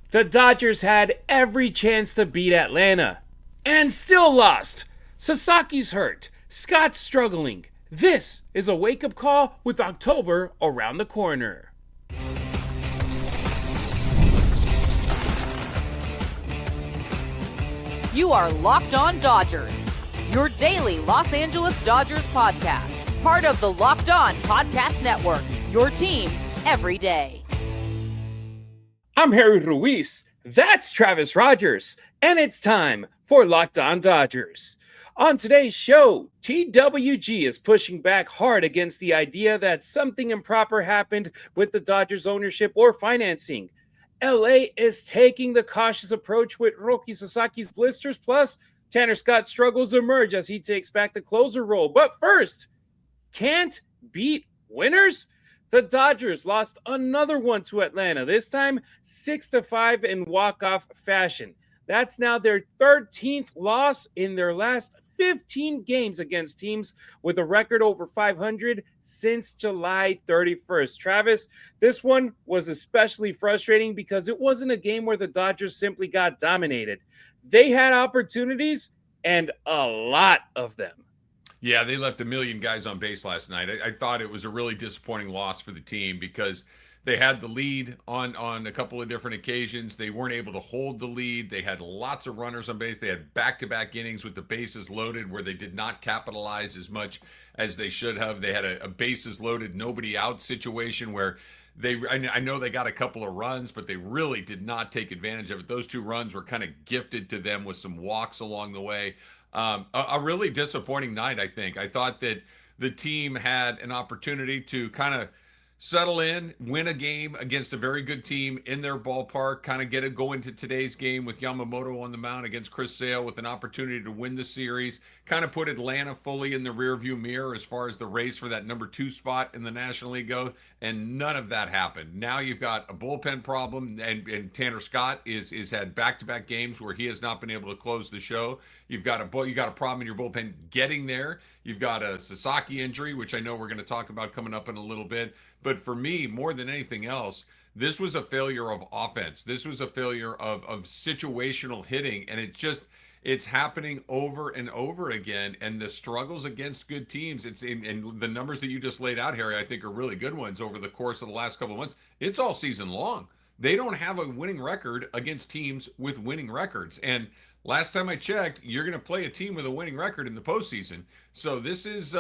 The Dodgers had every chance to beat Atlanta and still lost. Sasaki's hurt. Scott's struggling. This is a wake-up call with October around the corner. You are Locked On Dodgers, your daily Los Angeles Dodgers podcast. Part of the Locked On Podcast Network, your team every day. I'm Harry Ruiz. That's Travis Rodgers. And it's time for Locked On Dodgers. On today's show, TWG is pushing back hard against the idea that something improper happened with the Dodgers ownership or financing. LA is taking the cautious approach with Roki Sasaki's blisters, plus Tanner Scott's struggles emerge as he takes back the closer role. But first, can't beat winners? The Dodgers lost another one to Atlanta, this time 6-5 in walk-off fashion. That's now their 13th loss in their last 15 games against teams with a record over 500 since July 31st. Travis, this one was especially frustrating because it wasn't a game where the Dodgers simply got dominated. They had opportunities, and a lot of them. Yeah, they left a million guys on base last night. I thought it was a really disappointing loss for the team because they had the lead on a couple of different occasions. They weren't able to hold the lead. They had lots of runners on base. They had back-to-back innings with the bases loaded where they did not capitalize as much as they should have. They had a bases loaded, nobody out situation where I know they got a couple of runs, but they really did not take advantage of it. Those two runs were kind of gifted to them with some walks along the way. A really disappointing night, I think. I thought that the team had an opportunity to kind of settle in, win a game against a very good team in their ballpark, kind of go into today's game with Yamamoto on the mound against Chris Sale with an opportunity to win the series, kind of put Atlanta fully in the rearview mirror as far as the race for that number 2 spot in the National League goes, and none of that happened. Now you've got a bullpen problem, and Tanner Scott is had back-to-back games where he has not been able to close the show. You got a problem in your bullpen getting there. You've got a Sasaki injury, which I know we're going to talk about coming up in a little bit. But for me, more than anything else, this was a failure of offense. This was a failure of situational hitting. And it's happening over and over again. And the struggles against good teams, and the numbers that you just laid out, Harry, I think are really good ones over the course of the last couple of months. It's all season long. They don't have a winning record against teams with winning records. And last time I checked, you're going to play a team with a winning record in the postseason. So this is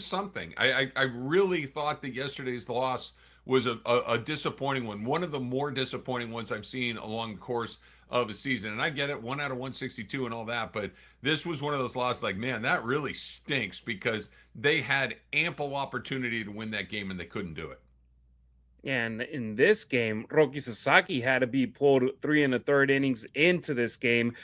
something. I really thought that yesterday's loss was a disappointing one of the more disappointing ones I've seen along the course of the season. And I get it, 1 out of 162 and all that, but this was one of those losses like, man, that really stinks because they had ample opportunity to win that game and they couldn't do it. And in this game, Roki Sasaki had to be pulled 3 1/3 innings into this game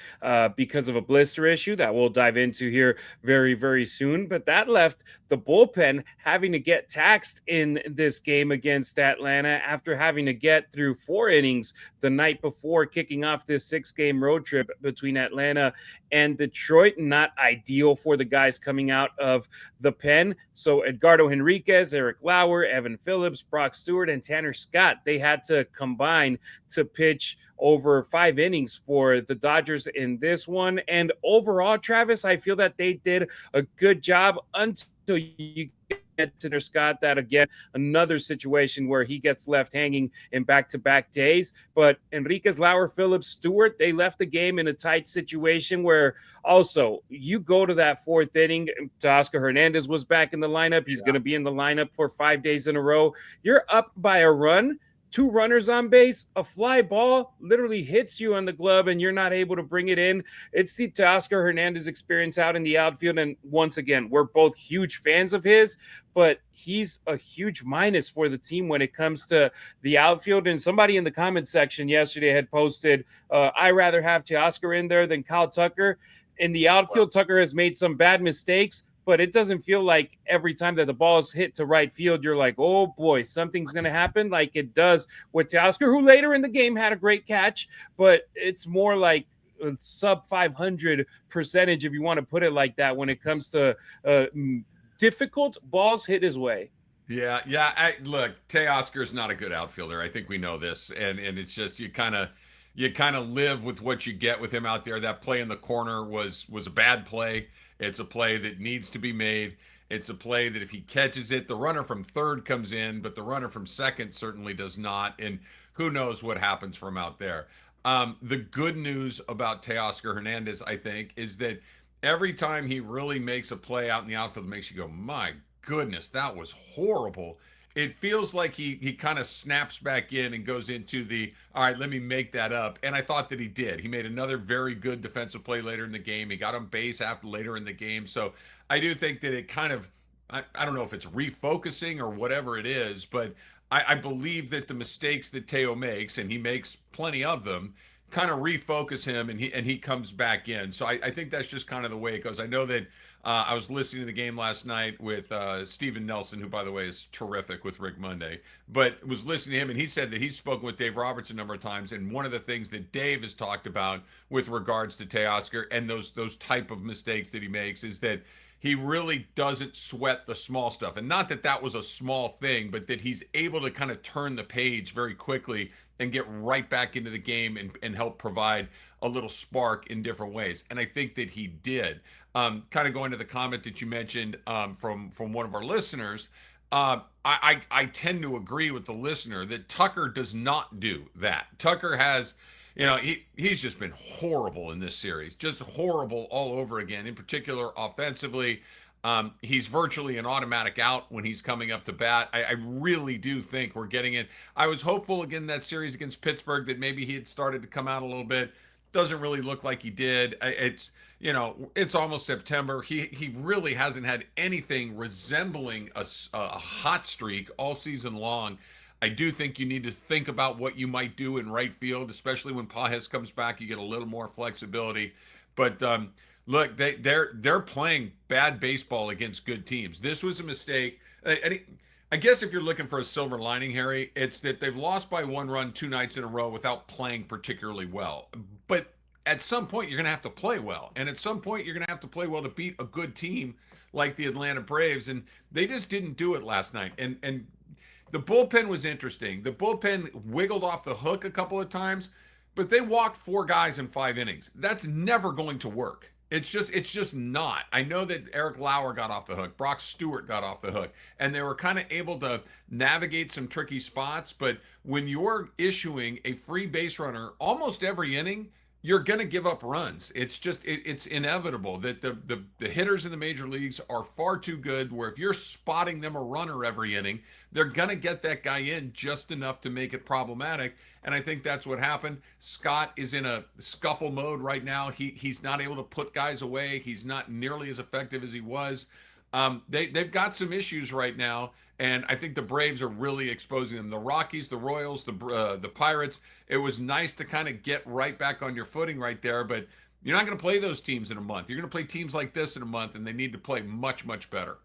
because of a blister issue that we'll dive into here very, very soon. But that left the bullpen having to get taxed in this game against Atlanta after having to get through 4 innings the night before kicking off this 6-game road trip between Atlanta and Detroit. Not ideal for the guys coming out of the pen. So Edgardo Henriquez, Eric Lauer, Evan Phillips, Brock Stewart, and Tanner Scott, they had to combine to pitch over 5 innings for the Dodgers in this one. And overall, Travis, I feel that they did a good job until you get to Tanner Scott. That, again, another situation where he gets left hanging in back-to-back days. But Enriquez, Lauer, Phillips, Stewart, they left the game in a tight situation where also you go to that 4th inning. Teoscar Hernandez was back in the lineup. He's going to be in the lineup for 5 days in a row. You're up by a run. 2 runners on base, a fly ball literally hits you on the glove and you're not able to bring it in. It's the Teoscar Hernandez experience out in the outfield. And once again, we're both huge fans of his, but he's a huge minus for the team when it comes to the outfield. And somebody in the comments section yesterday had posted, I'd rather have Teoscar in there than Kyle Tucker. In the outfield, Tucker has made some bad mistakes, but it doesn't feel like every time that the ball is hit to right field, you're like, oh boy, something's going to happen like it does with Teoscar, who later in the game had a great catch, but it's more like a sub 500 percentage, if you want to put it like that, when it comes to difficult balls hit his way. Yeah. Look, Teoscar's not a good outfielder. I think we know this. And it's just, you kind of, you kind of live with what you get with him out there. That play in the corner was a bad play. It's a play that needs to be made. It's a play that if he catches it, the runner from third comes in, but the runner from second certainly does not. And who knows what happens from out there. The good news about Teoscar Hernandez, I think, is that every time he really makes a play out in the outfield, it makes you go, my goodness, that was horrible. It feels like he kind of snaps back in and goes into the, all right, let me make that up. And I thought that he did. He made another very good defensive play later in the game. He got on base after later in the game. So I do think that it kind of, I don't know if it's refocusing or whatever it is, but I believe that the mistakes that Teo makes, and he makes plenty of them, kind of refocus him, and he comes back in. So I think that's just kind of the way it goes. I know that I was listening to the game last night with Steven Nelson, who, by the way, is terrific with Rick Monday, but was listening to him, and he said that he's spoken with Dave Roberts a number of times, and one of the things that Dave has talked about with regards to Teoscar and those type of mistakes that he makes is that he really doesn't sweat the small stuff. And not that that was a small thing, but that he's able to kind of turn the page very quickly and get right back into the game and help provide a little spark in different ways. And I think that he did. Kind of going to the comment that you mentioned from one of our listeners, I tend to agree with the listener that Tucker does not do that. Tucker has, he's just been horrible in this series, just horrible all over again. In particular, offensively, he's virtually an automatic out when he's coming up to bat. I really do think we're getting it. I was hopeful again that series against Pittsburgh that maybe he had started to come out a little bit. Doesn't really look like he did. It's almost September. He really hasn't had anything resembling a hot streak all season long. I do think you need to think about what you might do in right field, especially when Pages comes back. You get a little more flexibility. But look, they're playing bad baseball against good teams. This was a mistake. I guess if you're looking for a silver lining, Harry, it's that they've lost by 1 run 2 nights in a row without playing particularly well. But at some point, you're going to have to play well. And at some point, you're going to have to play well to beat a good team like the Atlanta Braves. And they just didn't do it last night. And the bullpen was interesting. The bullpen wiggled off the hook a couple of times, but they walked 4 guys in 5 innings. That's never going to work. It's just not. I know that Eric Lauer got off the hook. Brock Stewart got off the hook. And they were kind of able to navigate some tricky spots. But when you're issuing a free base runner almost every inning, you're going to give up runs. It's inevitable that the hitters in the major leagues are far too good where if you're spotting them a runner every inning, they're going to get that guy in just enough to make it problematic. And I think that's what happened. Scott is in a scuffle mode right now. He's not able to put guys away. He's not nearly as effective as he was. They've got some issues right now, and I think the Braves are really exposing them. The Rockies, the Royals, the Pirates. It was nice to kind of get right back on your footing right there, but you're not going to play those teams in a month. You're going to play teams like this in a month, and they need to play much, much better.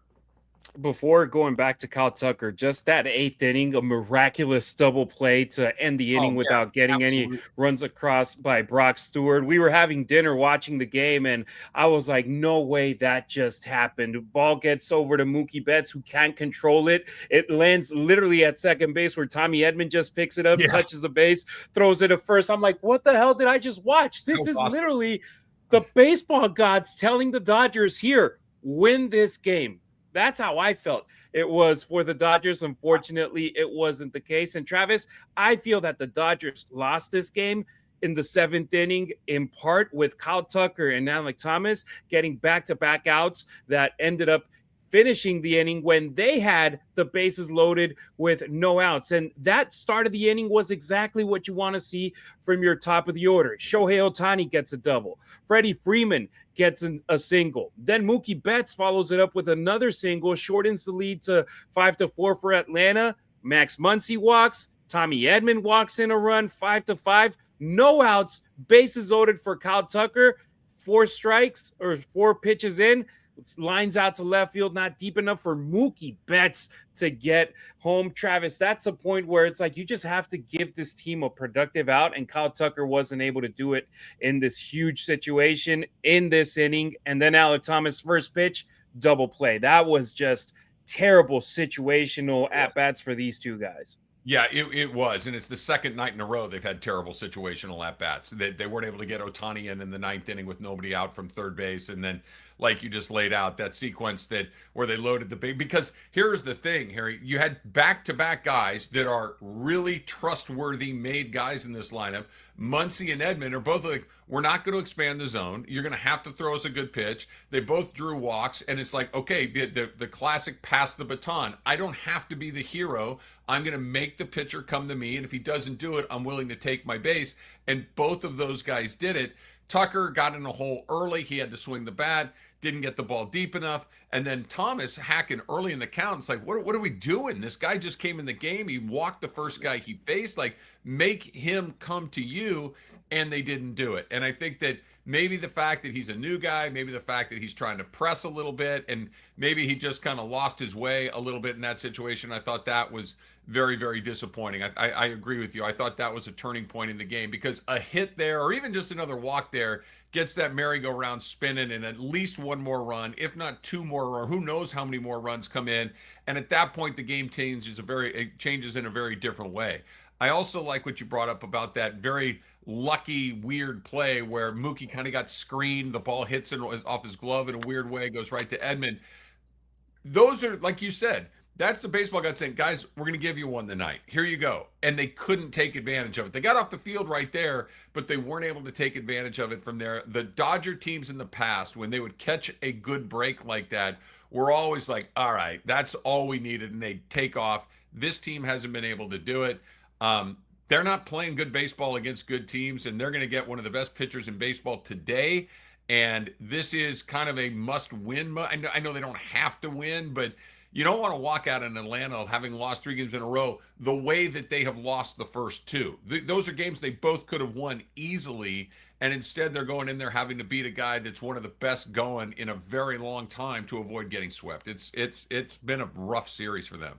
Before going back to Kyle Tucker, just that 8th inning, a miraculous double play to end the inning without getting any runs across by Brock Stewart. We were having dinner watching the game, and I was like, no way that just happened. Ball gets over to Mookie Betts, who can't control it. It lands literally at second base where Tommy Edman just picks it up, touches the base, throws it at first. I'm like, what the hell did I just watch? This is literally the baseball gods telling the Dodgers, here, win this game. That's how I felt it was for the Dodgers. Unfortunately, it wasn't the case. And Travis, I feel that the Dodgers lost this game in the 7th inning, in part with Kyle Tucker and Alek Thomas getting back-to-back outs that ended up finishing the inning when they had the bases loaded with no outs. And that start of the inning was exactly what you want to see from your top of the order. Shohei Ohtani gets a double. Freddie Freeman gets a single. Then Mookie Betts follows it up with another single, shortens the lead to 5-4 for Atlanta. Max Muncy walks. Tommy Edman walks in a run, 5-5. No outs, bases loaded for Kyle Tucker. 4 strikes or 4 pitches in. Lines out to left field, not deep enough for Mookie Betts to get home. Travis, that's a point where it's like you just have to give this team a productive out, and Kyle Tucker wasn't able to do it in this huge situation in this inning. And then Alek Thomas' first pitch, double play. That was just terrible situational at-bats for these two guys. Yeah, it was. And it's the second night in a row they've had terrible situational at-bats. They weren't able to get Ohtani in the ninth inning with nobody out from third base. And then, like you just laid out, that sequence that where they loaded the big. Because here's the thing, Harry. You had back-to-back guys that are really trustworthy made guys in this lineup. Muncy and Edman are both like, we're not going to expand the zone. You're going to have to throw us a good pitch. They both drew walks. And it's like, okay, the classic pass the baton. I don't have to be the hero. I'm going to make the pitcher come to me. And if he doesn't do it, I'm willing to take my base. And both of those guys did it. Tucker got in a hole early. He had to swing the bat, didn't get the ball deep enough. And then Thomas hacking early in the count. It's like, what are we doing? This guy just came in the game. He walked the first guy he faced. Like, make him come to you. And they didn't do it. And I think that maybe the fact that he's a new guy, maybe the fact that he's trying to press a little bit, and maybe he just kind of lost his way a little bit in that situation. I thought that was very, very disappointing. I agree with you. I thought that was a turning point in the game because a hit there or even just another walk there gets that merry-go-round spinning and at least one more run, if not two more, or who knows how many more runs come in. And at that point, the game changes in a very different way. I also like what you brought up about that very lucky, weird play where Mookie kind of got screened. The ball hits it off his glove in a weird way, goes right to Edman. Those are, like you said, that's the baseball god saying, guys, we're going to give you one tonight. Here you go. And they couldn't take advantage of it. They got off the field right there, but they weren't able to take advantage of it from there. The Dodger teams in the past, when they would catch a good break like that, were always like, all right, that's all we needed. And they'd take off. This team hasn't been able to do it. They're not playing good baseball against good teams, and they're going to get one of the best pitchers in baseball today. And this is kind of a must-win. I know they don't have to win, but you don't want to walk out in Atlanta having lost 3 games in a row the way that they have lost the first 2. Those are games they both could have won easily, and instead they're going in there having to beat a guy that's one of the best going in a very long time to avoid getting swept. It's been a rough series for them.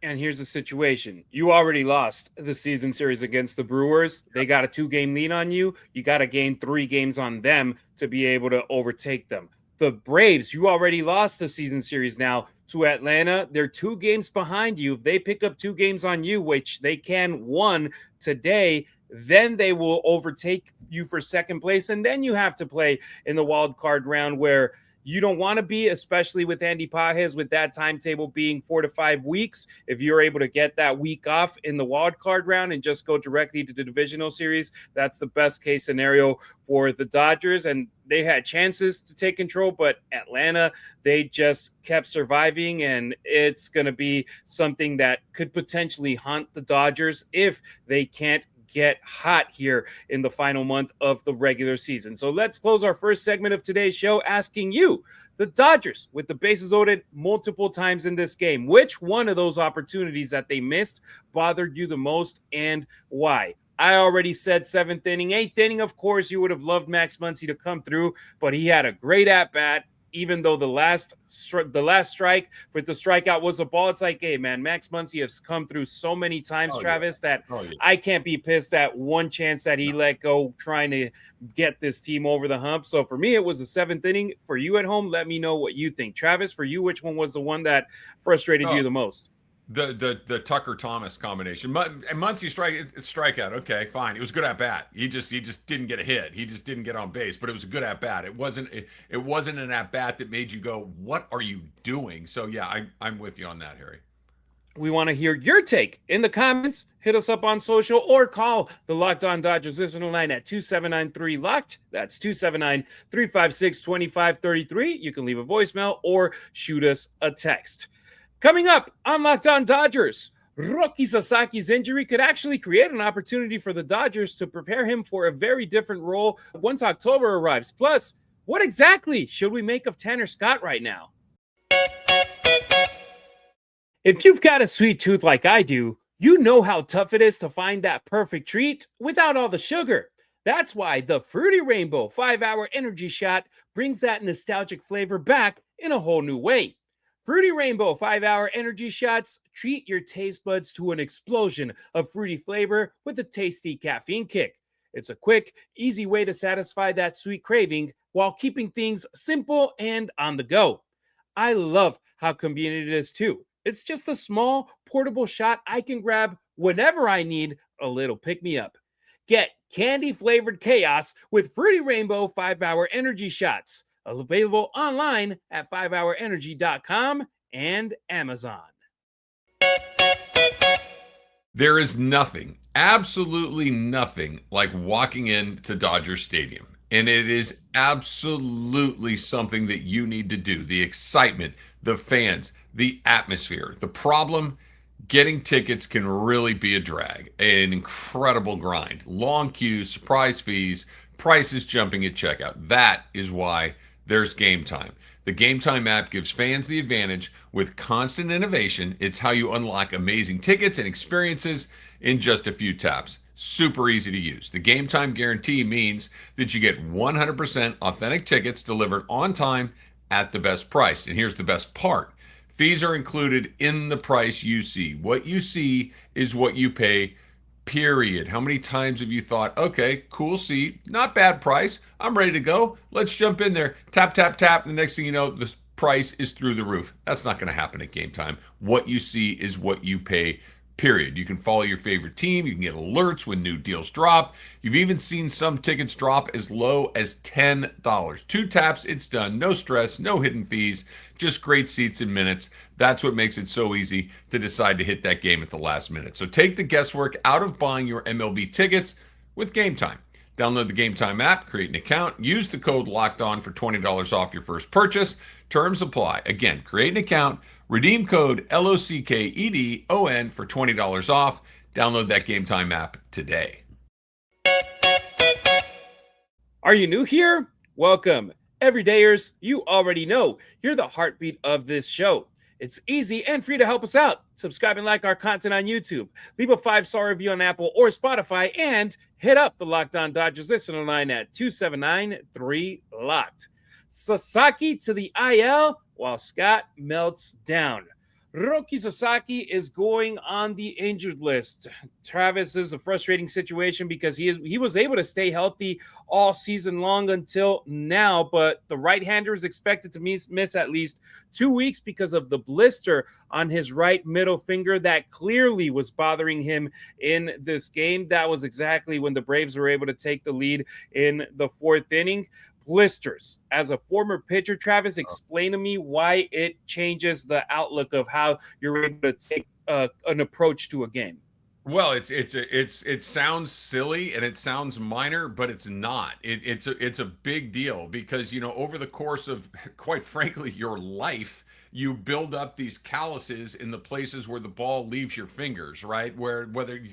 And here's the situation. You already lost the season series against the Brewers. They got a 2-game lead on you. You got to gain 3 games on them to be able to overtake them. The Braves, you already lost the season series now to Atlanta. They're 2 games behind you. If they pick up 2 games on you, which they can 1 today, then they will overtake you for second place. And then you have to play in the wild card round where you don't want to be, especially with Andy Pages, with that timetable being 4 to 5 weeks. If you're able to get that week off in the wild card round and just go directly to the divisional series, that's the best case scenario for the Dodgers. And they had chances to take control, but Atlanta, they just kept surviving, and it's going to be something that could potentially haunt the Dodgers if they can't get hot here in the final month of the regular season. So let's close our first segment of today's show asking you, the Dodgers, with the bases loaded multiple times in this game, which one of those opportunities that they missed bothered you the most and why? I already said 7th inning. 8th inning, of course, you would have loved Max Muncy to come through, but he had a great at-bat. Even though the last strike with the strikeout was a ball, it's like, hey, man, Max Muncy has come through so many times, Travis, that I can't be pissed at one chance that he let go trying to get this team over the hump. So for me, it was the 7th inning. For you at home, let me know what you think. Travis, for you, which one was the one that frustrated you the most? The Tucker Thomas combination. Muncy strikeout. Okay, fine. It was good at bat. He just didn't get a hit. He just didn't get on base. But it was a good at bat. It wasn't an at bat that made you go, "What are you doing?" So yeah, I'm with you on that, Harry. We want to hear your take in the comments. Hit us up on social or call the Locked On Dodgers listener line at 2793-LOCKED. That's 279-356-2533. You can leave a voicemail or shoot us a text. Coming up on Locked On Dodgers, Roki Sasaki's injury could actually create an opportunity for the Dodgers to prepare him for a very different role once October arrives. Plus, what exactly should we make of Tanner Scott right now? If you've got a sweet tooth like I do, you know how tough it is to find that perfect treat without all the sugar. That's why the Fruity Rainbow 5-Hour Energy Shot brings that nostalgic flavor back in a whole new way. Fruity Rainbow 5-Hour Energy Shots treat your taste buds to an explosion of fruity flavor with a tasty caffeine kick. It's a quick, easy way to satisfy that sweet craving while keeping things simple and on the go. I love how convenient it is too. It's just a small, portable shot I can grab whenever I need a little pick-me-up. Get candy-flavored chaos with Fruity Rainbow 5-Hour Energy Shots. Available online at 5hourenergy.com and Amazon. There is nothing, absolutely nothing like walking into Dodger Stadium. And it is absolutely something that you need to do. The excitement, the fans, the atmosphere. The problem, getting tickets can really be a drag, an incredible grind. Long queues, surprise fees, prices jumping at checkout. That is why there's Game Time. The Game Time app gives fans the advantage with constant innovation. It's how you unlock amazing tickets and experiences in just a few taps. Super easy to use. The Game Time guarantee means that you get 100% authentic tickets delivered on time at the best price. And here's the best part. Fees are included in the price you see. What you see is what you pay, period. How many times have you thought, okay, cool seat, not bad price, I'm ready to go, let's jump in there, tap, tap, tap, and the next thing you know, the price is through the roof. That's not going to happen at Game Time. What you see is what you pay, period. You can follow your favorite team. You can get alerts when new deals drop. You've even seen some tickets drop as low as $10. 2 taps, it's done. No stress, no hidden fees, just great seats in minutes. That's what makes it so easy to decide to hit that game at the last minute. So take the guesswork out of buying your MLB tickets with Game Time. Download the Game Time app, create an account, use the code LOCKEDON for $20 off your first purchase. Terms apply. Again, create an account, redeem code LOCKEDON for $20 off. Download that Game Time app today. Are you new here? Welcome. Everydayers, you already know you're the heartbeat of this show. It's easy and free to help us out. Subscribe and like our content on YouTube. Leave a 5-star review on Apple or Spotify and hit up the Locked On Dodgers listener line at 279-3-LOCKED. Sasaki to the IL while Scott melts down. Roki Sasaki is going on the injured list. Travis, is a frustrating situation because he was able to stay healthy all season long until now, but the right-hander is expected to miss at least 2 weeks because of the blister on his right middle finger that clearly was bothering him in this game. That was exactly when the Braves were able to take the lead in the 4th inning. Blisters. As a former pitcher, Travis, explain to me why it changes the outlook of how you're able to take an approach to a game. Well, it sounds silly and it sounds minor, but it's not. It's a big deal because, you know, over the course of, quite frankly, your life, you build up these calluses in the places where the ball leaves your fingers, right?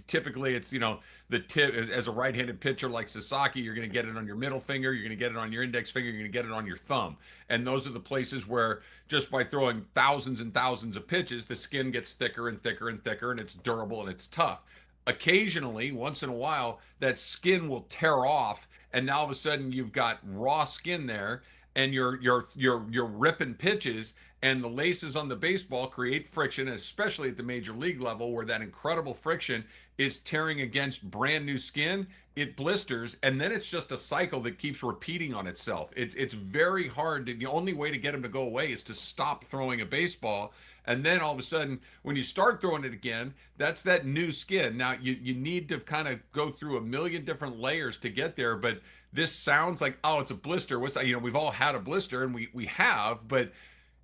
Typically it's, you know, the tip. As a right-handed pitcher like Sasaki, you're going to get it on your middle finger, you're going to get it on your index finger, you're going to get it on your thumb. And those are the places where just by throwing thousands and thousands of pitches, the skin gets thicker and thicker and thicker, and it's durable and it's tough. Occasionally, once in a while, that skin will tear off, and now all of a sudden you've got raw skin there, and you're ripping pitches, and the laces on the baseball create friction, especially at the major league level where that incredible friction is tearing against brand new skin. It blisters, and then it's just a cycle that keeps repeating on itself. It's very hard. The only way to get them to go away is to stop throwing a baseball. And then all of a sudden, when you start throwing it again, that's that new skin. Now, you need to kind of go through a million different layers to get there. But this sounds like, oh, it's a blister. What's that? You know, we've all had a blister, and we have, but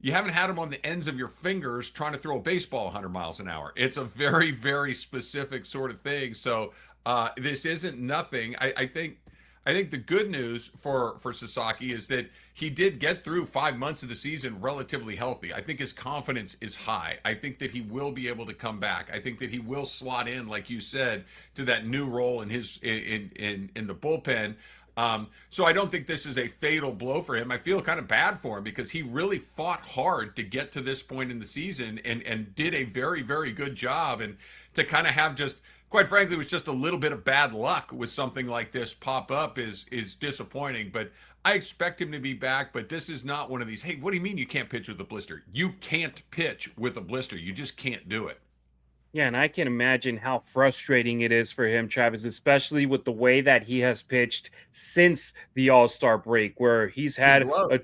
you haven't had them on the ends of your fingers trying to throw a baseball 100 miles an hour. It's a very, very specific sort of thing. So this isn't nothing. I think the good news for Sasaki is that he did get through 5 months of the season relatively healthy. I think his confidence is high. I think that he will be able to come back. I think that he will slot in, like you said, to that new role in the bullpen. So I don't think this is a fatal blow for him. I feel kind of bad for him because he really fought hard to get to this point in the season and did a very, very good job. And to kind of have just, quite frankly, it was just a little bit of bad luck with something like this pop up is disappointing. But I expect him to be back. But this is not one of these, hey, what do you mean you can't pitch with a blister? You can't pitch with a blister. You just can't do it. Yeah, and I can imagine how frustrating it is for him, Travis, especially with the way that he has pitched since the All-Star break, where he's had a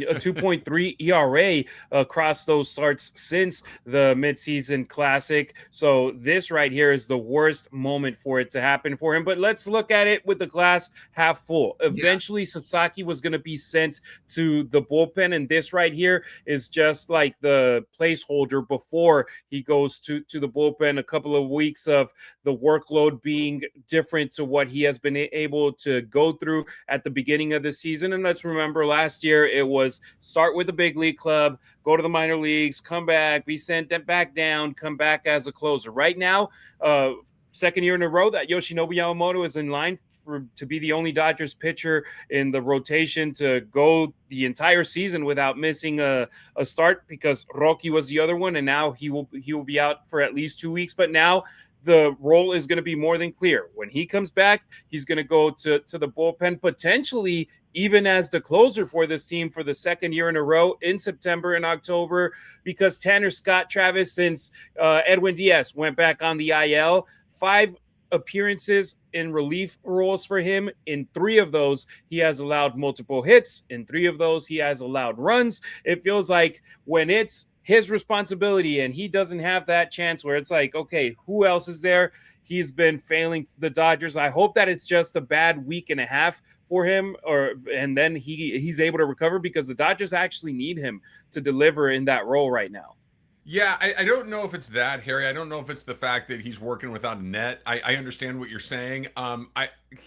a 2.3 ERA across those starts since the midseason classic. So this right here is the worst moment for it to happen for him. But let's look at it with the glass half full. Eventually, Sasaki was going to be sent to the bullpen, and this right here is just like the placeholder before he goes to the bullpen. A couple of weeks of the workload being different to what he has been able to go through at the beginning of the season. And let's remember, last year it was start with the big league club, go to the minor leagues, come back, be sent back down, come back as a closer. Right now, second year in a row that Yoshinobu Yamamoto is in line to be the only Dodgers pitcher in the rotation to go the entire season without missing a start, because Roki was the other one, and now he will be out for at least 2 weeks. But now the role is going to be more than clear. When he comes back, he's going to go to the bullpen, potentially even as the closer for this team for the second year in a row in September and October, because Tanner Scott, Travis, since Edwin Diaz went back on the IL, 5 appearances in relief roles for him. In 3 of those, he has allowed multiple hits. In 3 of those, he has allowed runs. It feels like when it's his responsibility and he doesn't have that chance where it's like, okay, who else is there? He's been failing the Dodgers. I hope that it's just a bad week and a half for him, and then he's able to recover, because the Dodgers actually need him to deliver in that role right now. Yeah, I don't know if it's that, Harry. I don't know if it's the fact that he's working without a net. I understand what you're saying.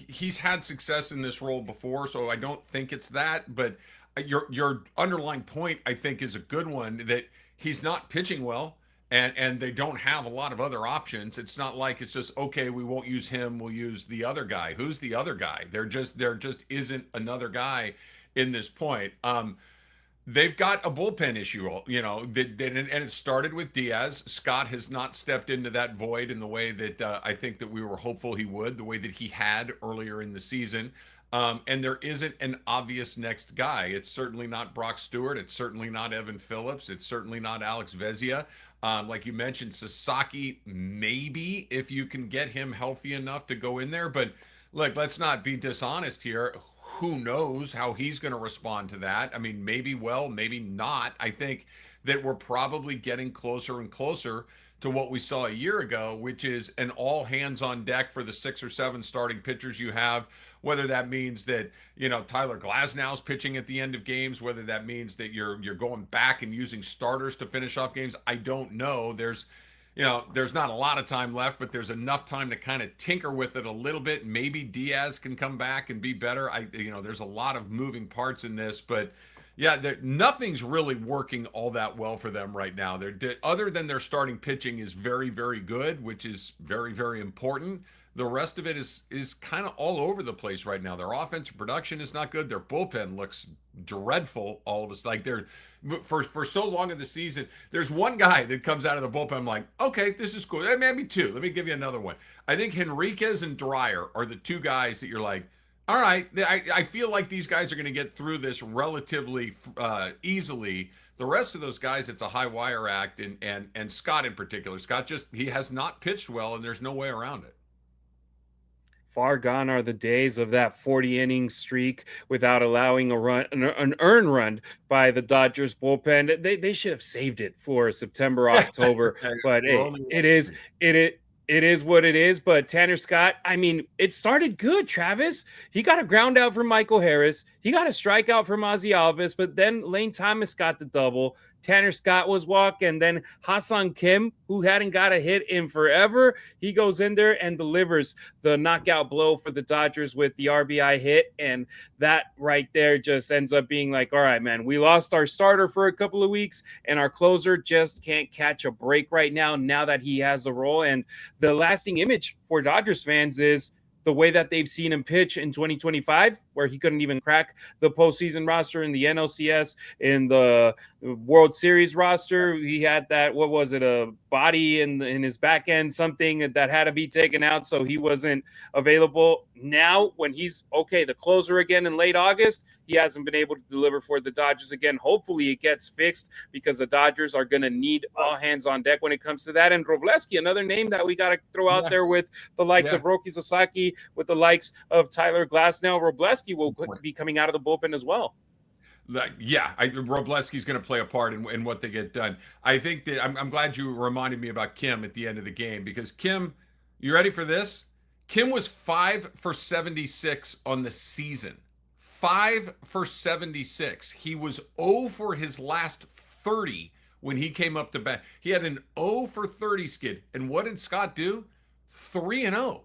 He's had success in this role before, so I don't think it's that. But your underlying point, I think, is a good one, that he's not pitching well, and they don't have a lot of other options. It's not like it's just, okay, we won't use him, we'll use the other guy. Who's the other guy? There just isn't another guy in this point. They've got a bullpen issue, and it started with Diaz. Scott has not stepped into that void in the way that I think that we were hopeful he would, the way that he had earlier in the season. And there isn't an obvious next guy. It's certainly not Brock Stewart. It's certainly not Evan Phillips. It's certainly not Alex Vezina. Like you mentioned, Sasaki, maybe, if you can get him healthy enough to go in there. But look, let's not be dishonest here. Who knows how he's going to respond to that? I mean, maybe well, maybe not. I think that we're probably getting closer and closer to what we saw a year ago, which is an all hands on deck for the 6 or 7 starting pitchers you have. Whether that means that, Tyler Glasnow's pitching at the end of games, whether that means that you're going back and using starters to finish off games, I don't know. There's not a lot of time left, but there's enough time to kind of tinker with it a little bit. Maybe Diaz can come back and be better. There's a lot of moving parts in this, but yeah, nothing's really working all that well for them right now. Other than their starting pitching is very, very good, which is very, very important. The rest of it is kind of all over the place right now. Their offensive production is not good. Their bullpen looks dreadful. All of us, like, they're for so long in the season, there's one guy that comes out of the bullpen. I'm like, okay, this is cool. Maybe 2. Let me give you another one. I think Henriquez and Dreyer are the 2 guys that you're like, all right, I feel like these guys are going to get through this relatively easily. The rest of those guys, it's a high wire act, and Scott in particular. Scott he has not pitched well, and there's no way around it. Far gone are the days of that 40-inning streak without allowing an earned run by the Dodgers bullpen. They should have saved it for September, October, but it is what it is. But Tanner Scott, I mean, it started good, Travis. He got a ground out from Michael Harris. He got a strikeout from Ozzy Alvis, but then Lane Thomas got the double. Tanner Scott was walked, and then Ha-Seong Kim, who hadn't got a hit in forever, he goes in there and delivers the knockout blow for the Dodgers with the RBI hit, and that right there just ends up being like, all right, man, we lost our starter for a couple of weeks, and our closer just can't catch a break right now that he has the role. And the lasting image for Dodgers fans is the way that they've seen him pitch in 2025, where he couldn't even crack the postseason roster in the NLCS, in the World Series roster. He had that, what was it, a body in his back end, something that had to be taken out, so he wasn't available. Now, when he's the closer again in late August, he hasn't been able to deliver for the Dodgers again. Hopefully it gets fixed, because the Dodgers are going to need all hands on deck when it comes to that. And Robleski, another name that we got to throw out there with the likes of Roki Sasaki, with the likes of Tyler Glasnow. Robleski will be coming out of the bullpen as well. Robleski's going to play a part in what they get done. I think that I'm glad you reminded me about Kim at the end of the game, because Kim, you ready for this? Kim was 5 for 76 on the season. 5 for 76. He was 0 for his last 30 when he came up to bat. He had an 0 for 30 skid. And what did Scott do? 3-0.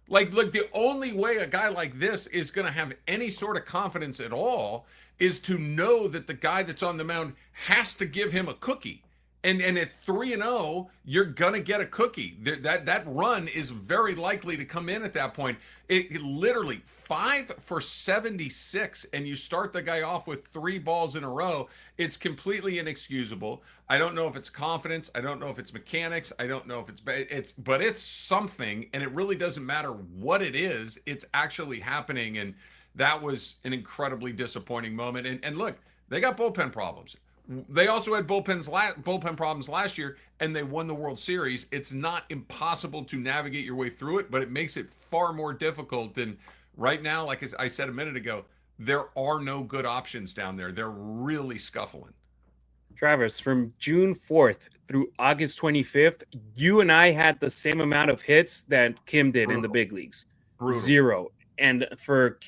Like, look, the only way a guy like this is going to have any sort of confidence at all is to know that the guy that's on the mound has to give him a cookie. And at 3-0, you're going to get a cookie. That run is very likely to come in at that point. It literally 5 for 76, and you start the guy off with 3 balls in a row. It's completely inexcusable. I don't know if it's confidence. I don't know if it's mechanics. I don't know if but it's something, and it really doesn't matter what it is. It's actually happening, and that was an incredibly disappointing moment. And look, they got bullpen problems. They also had bullpen problems last year, and they won the World Series. It's not impossible to navigate your way through it, but it makes it far more difficult. And right now, like I said a minute ago, there are no good options down there. They're really scuffling. Travis, from June 4th through August 25th, you and I had the same amount of hits that Kim did in the big leagues. Brutal. 0. And for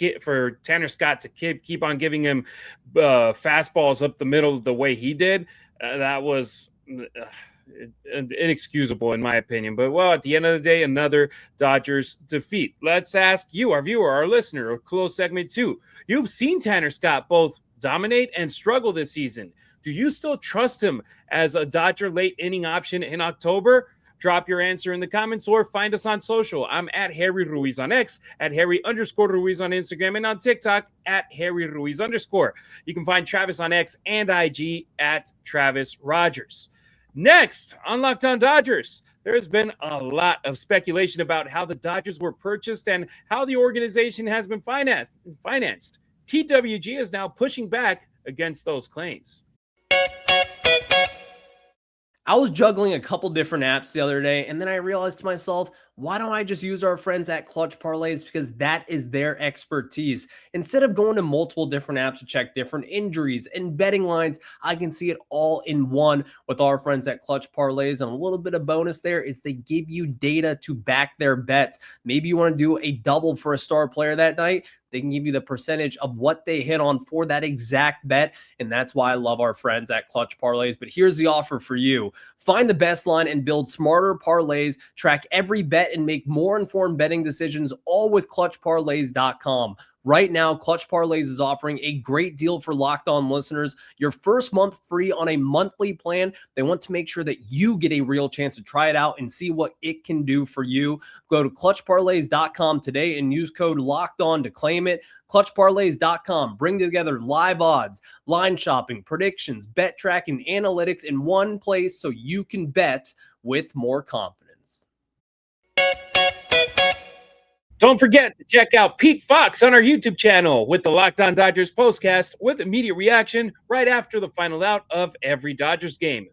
Tanner Scott to keep on giving him fastballs up the middle the way he did, that was inexcusable in my opinion. But, well, at the end of the day, another Dodgers defeat. Let's ask you, our viewer, our listener, a close segment 2. You've seen Tanner Scott both dominate and struggle this season. Do you still trust him as a Dodger late inning option in October? Drop your answer in the comments or find us on social. I'm at Harry Ruiz on X, at Harry_Ruiz on Instagram, and on TikTok at Harry Ruiz _. You can find Travis on X and IG at Travis Rodgers. Next on Locked On Dodgers, there's been a lot of speculation about how the Dodgers were purchased and how the organization has been financed. TWG is now pushing back against those claims. I was juggling a couple different apps the other day, and then I realized to myself, why don't I just use our friends at Clutch Parlays, because that is their expertise. Instead of going to multiple different apps to check different injuries and betting lines, I can see it all in one with our friends at Clutch Parlays. And a little bit of bonus there is they give you data to back their bets. Maybe you want to do a double for a star player that night. They can give you the percentage of what they hit on for that exact bet. And that's why I love our friends at Clutch Parlays. But here's the offer for you. Find the best line and build smarter parlays. Track every bet and make more informed betting decisions, all with ClutchParlays.com. Right now, Clutch Parlays is offering a great deal for Locked On listeners. Your first month free on a monthly plan. They want to make sure that you get a real chance to try it out and see what it can do for you. Go to ClutchParlays.com today and use code Locked On to claim it. ClutchParlays.com. Bring together live odds, line shopping, predictions, bet tracking, analytics in one place so you can bet with more confidence. Don't forget to check out Pete Fox on our YouTube channel with the Locked On Dodgers postcast with immediate reaction right after the final out of every Dodgers game.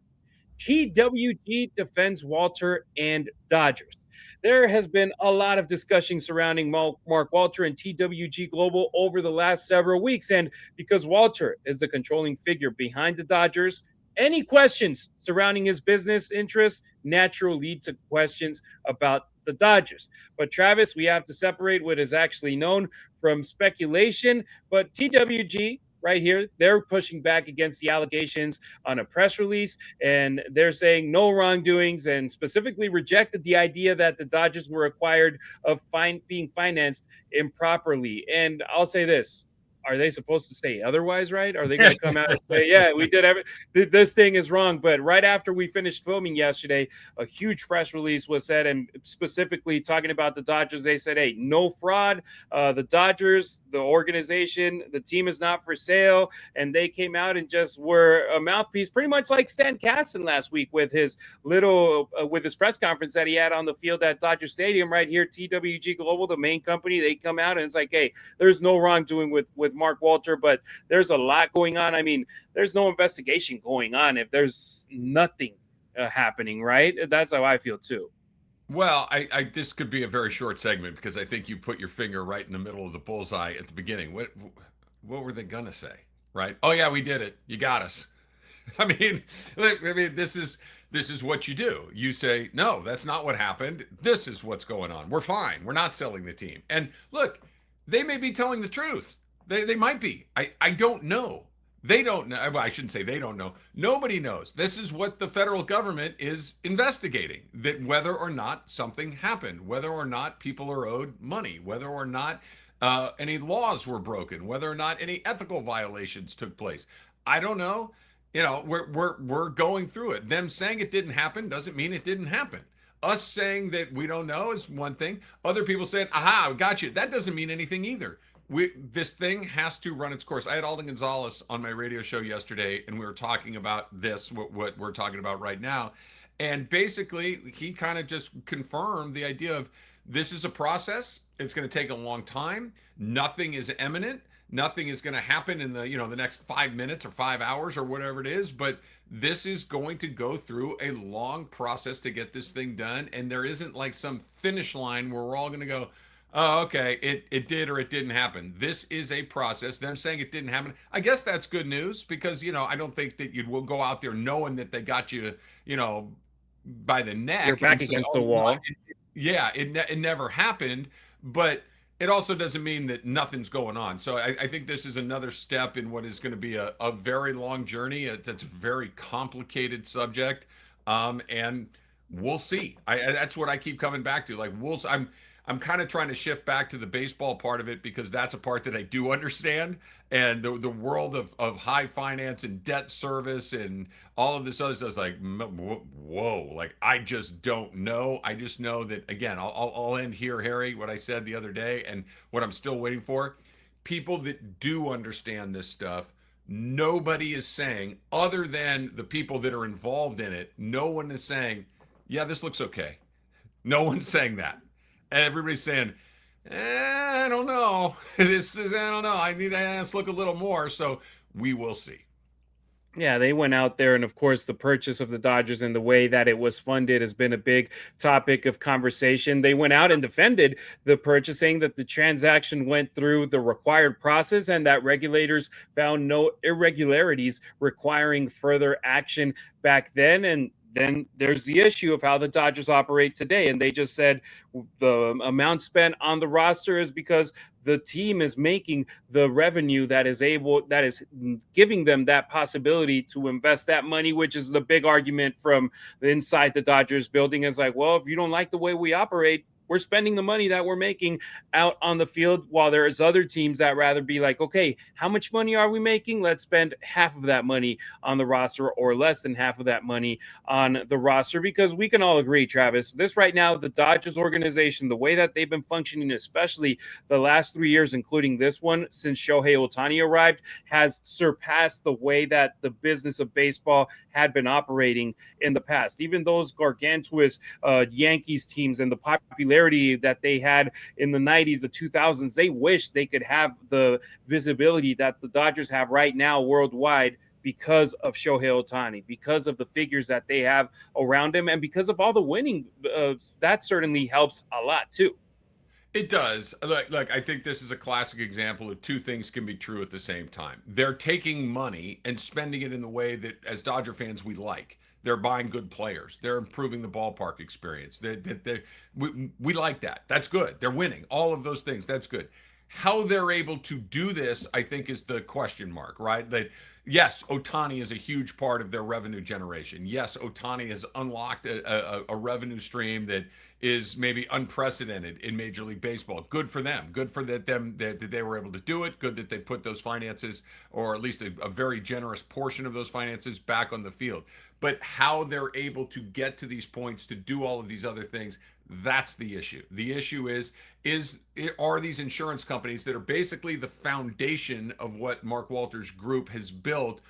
TWG defends Walter and Dodgers. There has been a lot of discussion surrounding Mark Walter and TWG Global over the last several weeks, and because Walter is the controlling figure behind the Dodgers, any questions surrounding his business interests naturally lead to questions about the Dodgers. But Travis, we have to separate what is actually known from speculation. But TWG right here, they're pushing back against the allegations on a press release, and they're saying no wrongdoings, and specifically rejected the idea that the Dodgers were acquired of being financed improperly. And I'll say this. Are they supposed to say otherwise, right? Are they going to come out and say, yeah, we did this thing is wrong? But right after we finished filming yesterday, a huge press release was said, and specifically talking about the Dodgers, they said, hey, no fraud. The Dodgers, the organization, the team is not for sale. And they came out and just were a mouthpiece, pretty much like Stan Kasten last week with his with his press conference that he had on the field at Dodger Stadium right here. TWG Global, the main company, they come out and it's like, hey, there's no wrongdoing with Mark Walter, but there's a lot going on. I mean, there's no investigation going on if there's nothing happening, right? That's how I feel too. Well, I this could be a very short segment because I think you put your finger right in the middle of the bullseye at the beginning. What were they gonna say? right? Oh yeah, we did it. You got us. I mean, this is what you do. You say, no, that's not what happened. This is what's going on. We're fine. We're not selling the team. And look, they may be telling the truth. They might be. I don't know. They don't know. Well, I shouldn't say they don't know. Nobody knows. This is what the federal government is investigating, that whether or not something happened, whether or not people are owed money, whether or not any laws were broken, whether or not any ethical violations took place. I don't know. We're going through it. Them saying it didn't happen doesn't mean it didn't happen. Us saying that we don't know is one thing. Other people saying, aha, I got you. That doesn't mean anything either. This thing has to run its course. I had Alden Gonzalez on my radio show yesterday, and we were talking about this, what we're talking about right now. And basically, he kind of just confirmed the idea of this is a process. It's going to take a long time. Nothing is imminent. Nothing is going to happen in the next 5 minutes or 5 hours or whatever it is. But this is going to go through a long process to get this thing done. And there isn't like some finish line where we're all going to go, oh, okay, it did or it didn't happen. This is a process. Them saying it didn't happen, I guess that's good news, because I don't think that you will go out there knowing that they got you, by the neck. You're back and say, against oh, the wall. it never happened, but it also doesn't mean that nothing's going on. So I think this is another step in what is going to be a very long journey. It's a very complicated subject, and we'll see. That's what I keep coming back to. Like I'm kind of trying to shift back to the baseball part of it, because that's a part that I do understand. And the world of high finance and debt service and all of this other stuff is like, whoa, like I just don't know. I just know that, again, I'll end here, Harry, what I said the other day and what I'm still waiting for. People that do understand this stuff, nobody is saying, other than the people that are involved in it, no one is saying, yeah, this looks okay. No one's saying that. Everybody's saying, I don't know. I don't know. I need to look a little more. So we will see. Yeah, they went out there, and of course, the purchase of the Dodgers and the way that it was funded has been a big topic of conversation. They went out and defended the purchase, saying that the transaction went through the required process and that regulators found no irregularities requiring further action back then. And then there's the issue of how the Dodgers operate today. And they just said the amount spent on the roster is because the team is making the revenue that is giving them that possibility to invest that money, which is the big argument from the inside the Dodgers building. Is like, well, if you don't like the way we operate, we're spending the money that we're making out on the field, while there's other teams that rather be like, okay, how much money are we making? Let's spend half of that money on the roster, or less than half of that money on the roster, because we can all agree, Travis, this right now, the Dodgers organization, the way that they've been functioning, especially the last 3 years, including this one, since Shohei Ohtani arrived, has surpassed the way that the business of baseball had been operating in the past. Even those gargantuous Yankees teams and the popularity that they had in the 90s, the 2000s, they wish they could have the visibility that the Dodgers have right now worldwide, because of Shohei Ohtani, because of the figures that they have around him, and because of all the winning. That certainly helps a lot too. It does. Look, I think this is a classic example of two things can be true at the same time. They're taking money and spending it in the way that, as Dodger fans, we like. They're buying good players. They're improving the ballpark experience. We like that. That's good. They're winning. All of those things. That's good. How they're able to do this, I think, is the question mark, right? That yes, Ohtani is a huge part of their revenue generation. Yes, Ohtani has unlocked a revenue stream that is maybe unprecedented in Major League Baseball. Good for them. Good for them that they were able to do it. Good that they put those finances, or at least a very generous portion of those finances, back on the field. But how they're able to get to these points to do all of these other things, that's the issue. The issue are these insurance companies that are basically the foundation of what Mark Walters' group has built,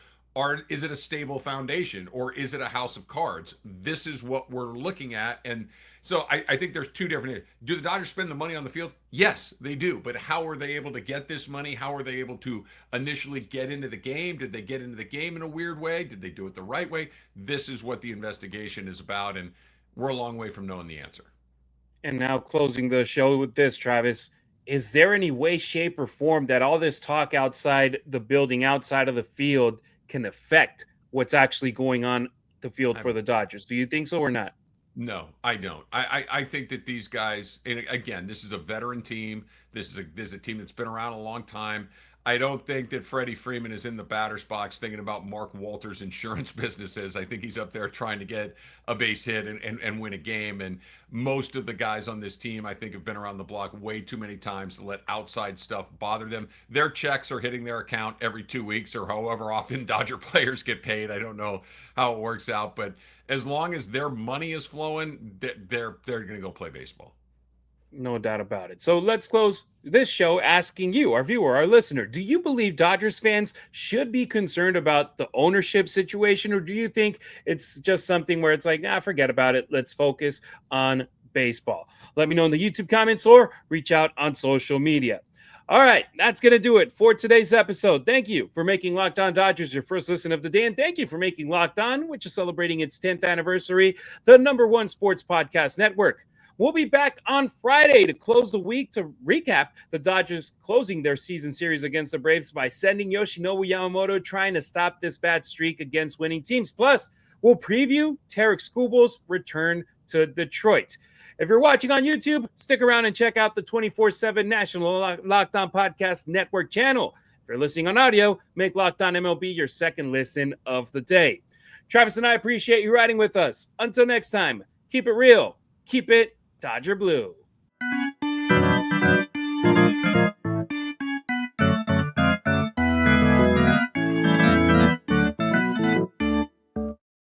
is it a stable foundation, or is it a house of cards? This is what we're looking at. And so I think there's two different. Do the Dodgers spend the money on the field? Yes, they do. But how are they able to get this money? How are they able to initially get into the game? Did they get into the game in a weird way? Did they do it the right way? This is what the investigation is about. And we're a long way from knowing the answer. And now closing the show with this, Travis, is there any way, shape, or form that all this talk outside the building, outside of the field, can affect what's actually going on the field for the Dodgers? Do you think so or not? No, I don't. I think that these guys, and again, this is a veteran team. This is a team that's been around a long time. I don't think that Freddie Freeman is in the batter's box thinking about Mark Walter's insurance businesses. I think he's up there trying to get a base hit and win a game. And most of the guys on this team, I think, have been around the block way too many times to let outside stuff bother them. Their checks are hitting their account every 2 weeks or however often Dodger players get paid. I don't know how it works out, but as long as their money is flowing, they're going to go play baseball. No doubt about it. So let's close this show asking you, our viewer, our listener, do you believe Dodgers fans should be concerned about the ownership situation, or do you think it's just something where it's like, forget about it. Let's focus on baseball. Let me know in the YouTube comments or reach out on social media. All right, that's going to do it for today's episode. Thank you for making Locked On Dodgers your first listen of the day, and thank you for making Locked On, which is celebrating its 10th anniversary, the #1 sports podcast network. We'll be back on Friday to close the week to recap the Dodgers closing their season series against the Braves by sending Yoshinobu Yamamoto trying to stop this bad streak against winning teams. Plus, we'll preview Tarek Skubal's return to Detroit. If you're watching on YouTube, stick around and check out the 24/7 National Locked On Podcast Network channel. If you're listening on audio, make Locked On MLB your second listen of the day. Travis and I appreciate you riding with us. Until next time, keep it real, keep it Dodger Blue.